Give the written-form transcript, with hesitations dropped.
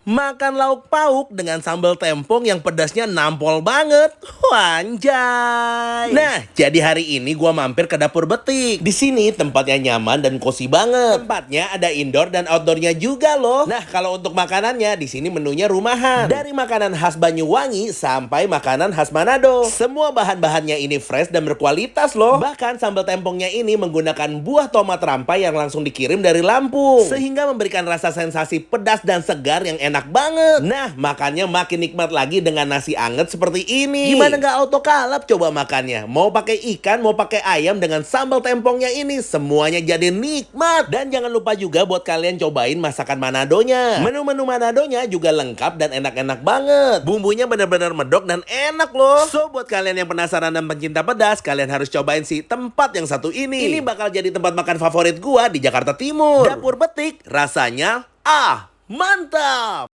makan lauk pauk dengan sambal tempong yang pedasnya nampol banget. Wanjay. Nah, jadi hari ini gua mampir ke dapur Betik. Di sini tempatnya nyaman dan cozy banget. Tempatnya ada indoor dan outdoornya juga loh. Nah, kalau untuk makanannya di sini menunya rumahan. Dari makanan khas Banyuwangi sampai makanan khas Manado. Semua bahan-bahannya ini fresh dan berkualitas loh. Bahkan sambal tempongnya ini menggunakan buah tomat rampai yang langsung dikirim dari Lampung. Sehingga memberikan rasa sensasi pedas dan segar yang enak banget. Nah, makannya makin nikmat lagi dengan nasi anget seperti ini. Gimana nggak auto kalap coba makannya? Mau pakai ikan, mau pakai ayam dengan sambal tempongnya ini, semuanya jadi nikmat. Dan jangan lupa juga buat kalian cobain masakan Manadonya. Menu-menu Manadonya juga lengkap dan enak-enak banget. Bumbunya benar-benar medok dan enak loh. So, buat kalian yang penasaran dan pencinta pedas, kalian harus cobain sih tempat yang satu ini. Ini bakal jadi tempat makan favorit gua di Jakarta Timur. Dapur Betik, rasanya mantap.